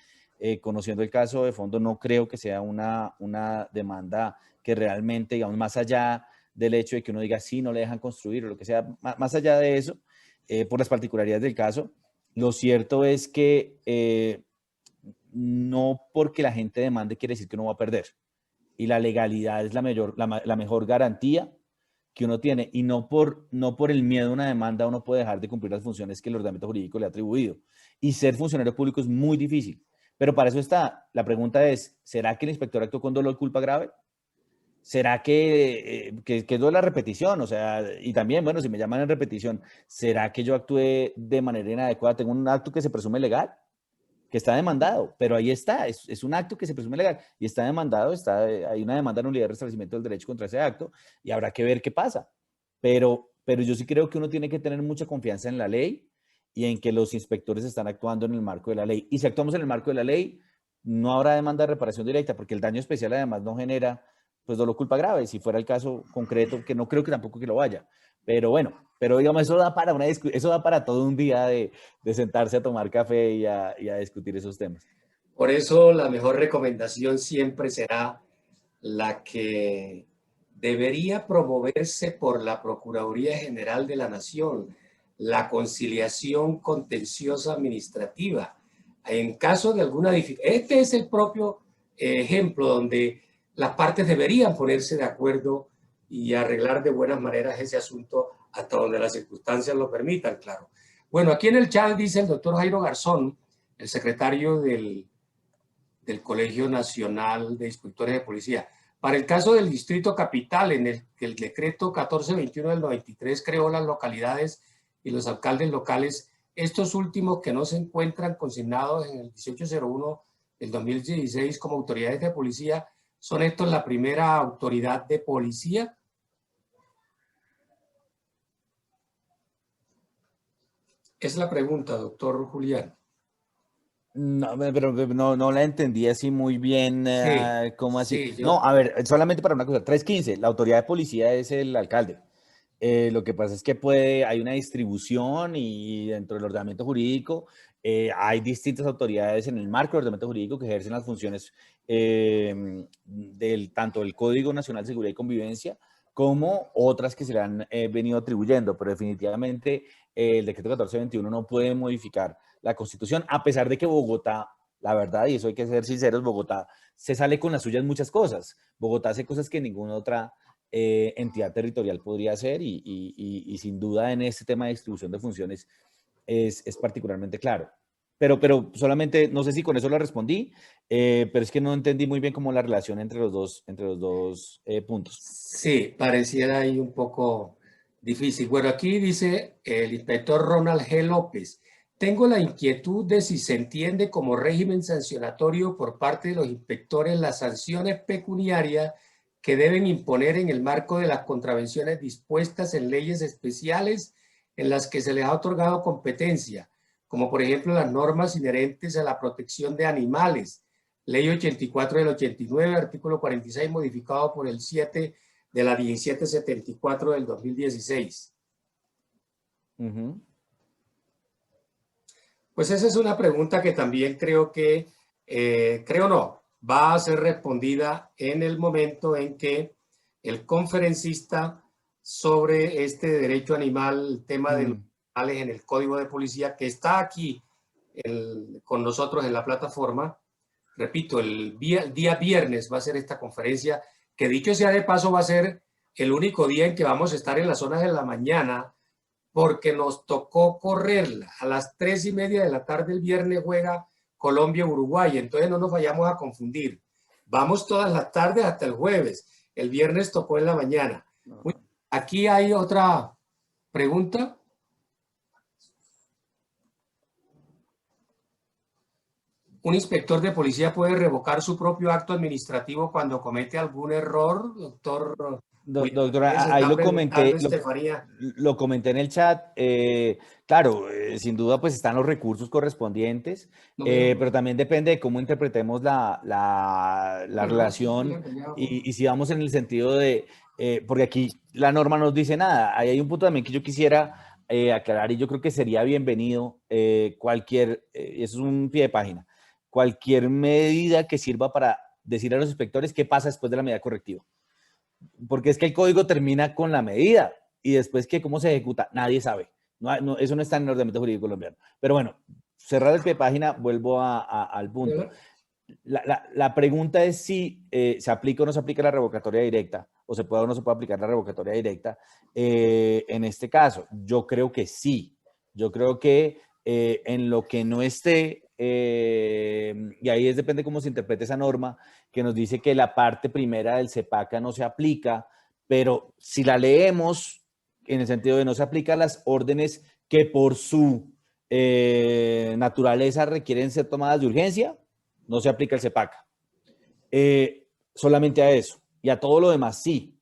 conociendo el caso de fondo, no creo que sea una demanda que realmente, digamos, más allá del hecho de que uno diga, sí, no le dejan construir o lo que sea, más allá de eso, por las particularidades del caso, lo cierto es que no porque la gente demande quiere decir que uno va a perder. Y la legalidad es la mejor garantía que uno tiene, y no por el miedo a una demanda uno puede dejar de cumplir las funciones que el ordenamiento jurídico le ha atribuido. Y ser funcionario público es muy difícil. Pero para eso está, la pregunta es, ¿será que el inspector actuó con dolo de culpa grave? ¿Será que es lo de la repetición? O sea, y también, bueno, si me llaman en repetición, ¿será que yo actué de manera inadecuada? ¿Tengo un acto que se presume legal? Que está demandado, pero ahí está, es un acto que se presume legal y está demandado, hay una demanda de nulidad de restablecimiento del derecho contra ese acto y habrá que ver qué pasa. Pero yo sí creo que uno tiene que tener mucha confianza en la ley y en que los inspectores están actuando en el marco de la ley. Y si actuamos en el marco de la ley, no habrá demanda de reparación directa, porque el daño especial además no genera pues dolo culpa grave, si fuera el caso concreto, que no creo que tampoco que lo vaya. Pero bueno, digamos, eso da para todo un día de sentarse a tomar café y a discutir esos temas. Por eso la mejor recomendación siempre será la que debería promoverse por la Procuraduría General de la Nación, la conciliación contenciosa administrativa. En caso de alguna dificultad, este es el propio ejemplo donde las partes deberían ponerse de acuerdo y arreglar de buenas maneras ese asunto hasta donde las circunstancias lo permitan, claro. Bueno, aquí en el chat dice el doctor Jairo Garzón, el secretario del Colegio Nacional de Inspectores de Policía. Para el caso del Distrito Capital, en el que el decreto 1421 del 93 creó las localidades y los alcaldes locales, estos últimos que no se encuentran consignados en el 1801 del 2016 como autoridades de policía, ¿son estos la primera autoridad de policía? Es la pregunta, doctor Julián. No, pero no la entendí así muy bien, ¿cómo así? Sí, No, a ver, solamente para una cosa, 315, la autoridad de policía es el alcalde. Lo que pasa es que hay una distribución y dentro del ordenamiento jurídico hay distintas autoridades en el marco del ordenamiento jurídico que ejercen las funciones tanto del Código Nacional de Seguridad y Convivencia como otras que se le han venido atribuyendo, pero definitivamente el decreto 1421 no puede modificar la Constitución, a pesar de que Bogotá, la verdad, y eso hay que ser sinceros, Bogotá se sale con las suyas en muchas cosas. Bogotá hace cosas que ninguna otra entidad territorial podría hacer y sin duda en este tema de distribución de funciones es particularmente claro. Pero solamente, no sé si con eso lo respondí, pero es que no entendí muy bien cómo la relación entre los dos puntos. Sí, pareciera ahí un poco difícil. Bueno, aquí dice el inspector Ronald G. López. Tengo la inquietud de si se entiende como régimen sancionatorio por parte de los inspectores las sanciones pecuniarias que deben imponer en el marco de las contravenciones dispuestas en leyes especiales en las que se les ha otorgado competencia, como por ejemplo las normas inherentes a la protección de animales, Ley 84 del 89, artículo 46, modificado por el 7 de la 1774 del 2016. Pues esa es una pregunta que también creo que, creo no, va a ser respondida en el momento en que el conferencista sobre este derecho animal, el tema de los animales en el Código de Policía, que está aquí con nosotros en la plataforma, repito, el día viernes va a ser esta conferencia, que dicho sea de paso va a ser el único día en que vamos a estar en las horas de la mañana, porque nos tocó correrla. A las 3:30 de la tarde el viernes juega Colombia-Uruguay, entonces no nos vayamos a confundir. Vamos todas las tardes hasta el jueves. El viernes tocó en la mañana. Aquí hay otra pregunta. ¿Un inspector de policía puede revocar su propio acto administrativo cuando comete algún error, doctor? Doctora, ahí lo comenté en el chat. Claro, sin duda pues están los recursos correspondientes, pero también depende de cómo interpretemos la relación y si vamos en el sentido de, porque aquí la norma no nos dice nada. Ahí hay un punto también que yo quisiera aclarar y yo creo que sería bienvenido eso es un pie de página, cualquier medida que sirva para decir a los inspectores qué pasa después de la medida correctiva. Porque es que el código termina con la medida y después que cómo se ejecuta, nadie sabe. Eso no está en el ordenamiento jurídico colombiano. Pero bueno, cerrar el pie de página, vuelvo al punto. La pregunta es si se aplica o no se aplica la revocatoria directa, o se puede o no se puede aplicar la revocatoria directa. En este caso, yo creo que sí. Yo creo que en lo que no esté, y ahí depende cómo se interprete esa norma, que nos dice que la parte primera del CEPACA no se aplica, pero si la leemos en el sentido de no se aplican las órdenes que por su naturaleza requieren ser tomadas de urgencia, no se aplica el CEPACA. Solamente a eso. Y a todo lo demás sí.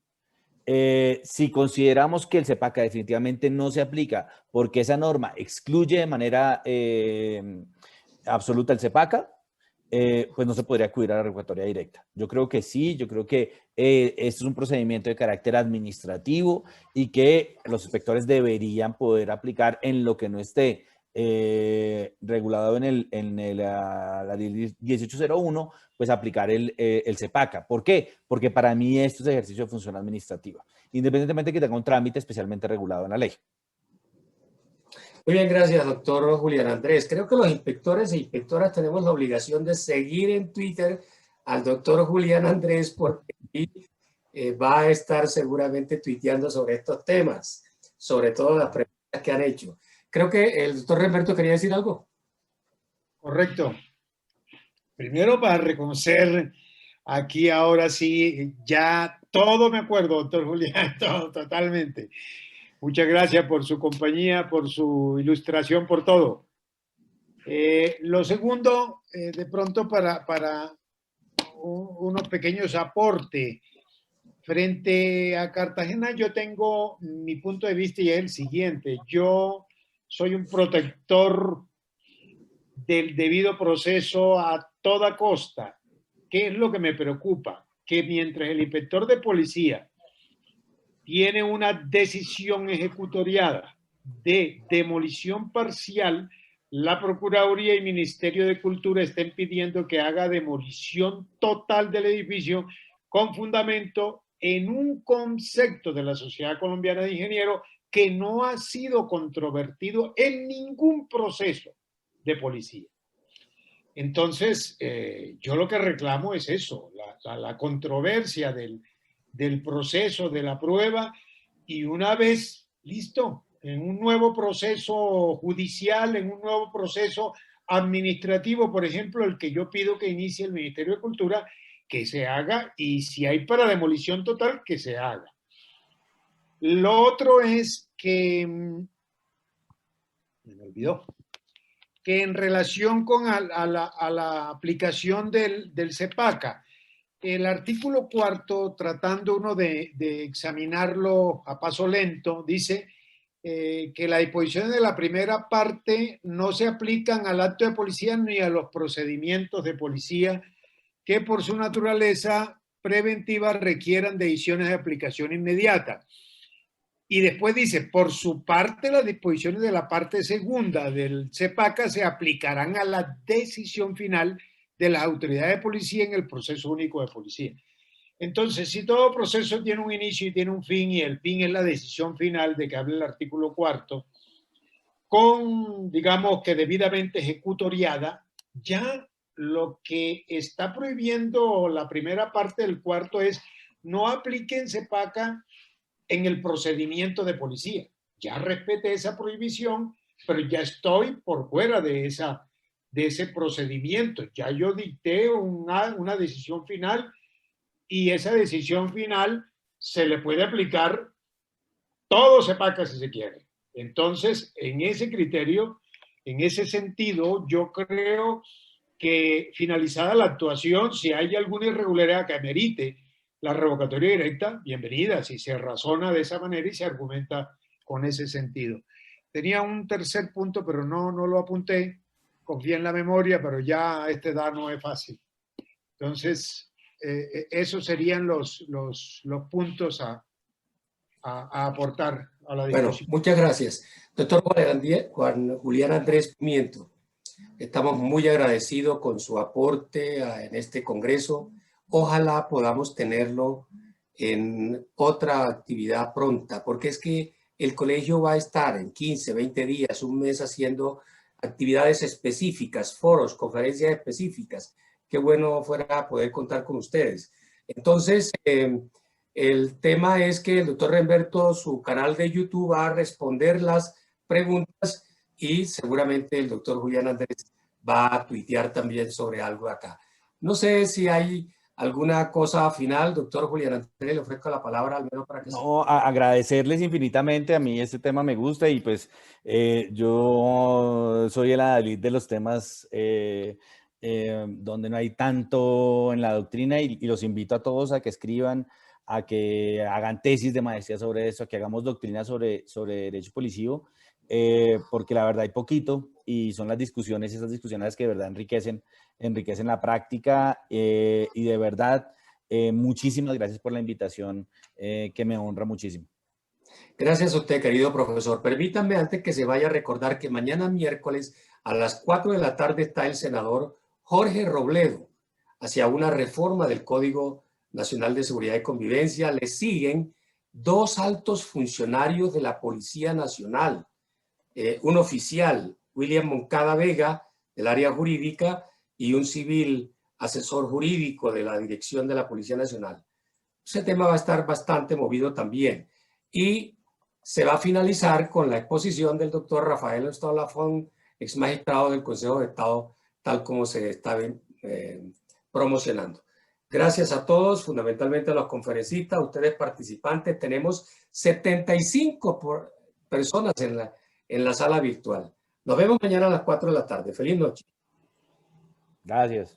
Si consideramos que el CEPACA definitivamente no se aplica porque esa norma excluye de manera absoluta el CEPACA, pues no se podría acudir a la revocatoria directa. Yo creo que sí, yo creo que esto es un procedimiento de carácter administrativo y que los inspectores deberían poder aplicar en lo que no esté regulado en la 1801, pues aplicar el CEPACA. ¿Por qué? Porque para mí esto es ejercicio de función administrativa, independientemente de que tenga un trámite especialmente regulado en la ley. Muy bien, gracias, doctor Julián Andrés. Creo que los inspectores e inspectoras tenemos la obligación de seguir en Twitter al doctor Julián Andrés porque va a estar seguramente tuiteando sobre estos temas, sobre todo las preguntas que han hecho. Creo que el doctor Remberto quería decir algo. Correcto. Primero para reconocer aquí ahora sí, ya todo me acuerdo, doctor Julián, todo, totalmente. Muchas gracias por su compañía, por su ilustración, por todo. Lo segundo, de pronto para unos pequeños aportes. Frente a Cartagena yo tengo mi punto de vista y es el siguiente. Yo soy un protector del debido proceso a toda costa. ¿Qué es lo que me preocupa? Que mientras el inspector de policía tiene una decisión ejecutoriada de demolición parcial, la Procuraduría y Ministerio de Cultura estén pidiendo que haga demolición total del edificio con fundamento en un concepto de la Sociedad Colombiana de Ingenieros que no ha sido controvertido en ningún proceso de policía. Entonces, yo lo que reclamo es eso, la controversia del proceso de la prueba, y una vez listo, en un nuevo proceso judicial, en un nuevo proceso administrativo, por ejemplo, el que yo pido que inicie el Ministerio de Cultura, que se haga, y si hay para demolición total, que se haga. Lo otro es que, me olvidó, que en relación con a la aplicación del CEPACA, el artículo 4, tratando uno de examinarlo a paso lento, dice que las disposiciones de la primera parte no se aplican al acto de policía ni a los procedimientos de policía que por su naturaleza preventiva requieran decisiones de aplicación inmediata. Y después dice, por su parte, las disposiciones de la parte segunda del CEPACA se aplicarán a la decisión final de las autoridades de policía en el proceso único de policía. Entonces, si todo proceso tiene un inicio y tiene un fin, y el fin es la decisión final de que habla el artículo 4, con, digamos, que debidamente ejecutoriada, ya lo que está prohibiendo la primera parte del cuarto es no apliquen CEPACA en el procedimiento de policía. Ya respeté esa prohibición, pero ya estoy por fuera de ese procedimiento. Ya yo dicté una decisión final, y esa decisión final se le puede aplicar todo CEPACA si se quiere. Entonces, en ese criterio, en ese sentido, yo creo que finalizada la actuación, si hay alguna irregularidad que amerite la revocatoria directa, bienvenida, si se razona de esa manera y se argumenta con ese sentido. Tenía un tercer punto, pero no lo apunté, confié en la memoria, pero ya a esta edad no es fácil. Entonces, esos serían los puntos a aportar a la discusión. Bueno, muchas gracias. Doctor Juan Julián Andrés Pimiento, estamos muy agradecidos con su aporte en este congreso. Ojalá podamos tenerlo en otra actividad pronta, porque es que el colegio va a estar en 15, 20 días, un mes haciendo actividades específicas, foros, conferencias específicas. Qué bueno fuera poder contar con ustedes. Entonces, el tema es que el doctor Remberto, su canal de YouTube, va a responder las preguntas, y seguramente el doctor Julián Andrés va a tuitear también sobre algo acá. No sé si hay alguna cosa final, doctor Julián Andrés, le ofrezco la palabra al menos para que... No, agradecerles infinitamente. A mí este tema me gusta, y pues yo soy el adalid de los temas donde no hay tanto en la doctrina, y los invito a todos a que escriban, a que hagan tesis de maestría sobre eso, a que hagamos doctrina sobre derecho policivo, porque la verdad hay poquito, y son las discusiones, esas discusiones que de verdad enriquecen la práctica, y de verdad muchísimas gracias por la invitación, que me honra muchísimo. Gracias a usted, querido profesor. Permítanme, antes que se vaya, a recordar que mañana miércoles a las 4 de la tarde está el senador Jorge Robledo hacia una reforma del Código Nacional de Seguridad y Convivencia. Le siguen 2 altos funcionarios de la Policía Nacional, un oficial, William Moncada Vega, del área jurídica, y un civil asesor jurídico de la dirección de la Policía Nacional. Ese tema va a estar bastante movido también. Y se va a finalizar con la exposición del doctor Rafael Estolafón, ex magistrado del Consejo de Estado, tal como se está promocionando. Gracias a todos, fundamentalmente a los conferencistas, a ustedes participantes. Tenemos 75 personas en la sala virtual. Nos vemos mañana a las 4 de la tarde. Feliz noche. Gracias.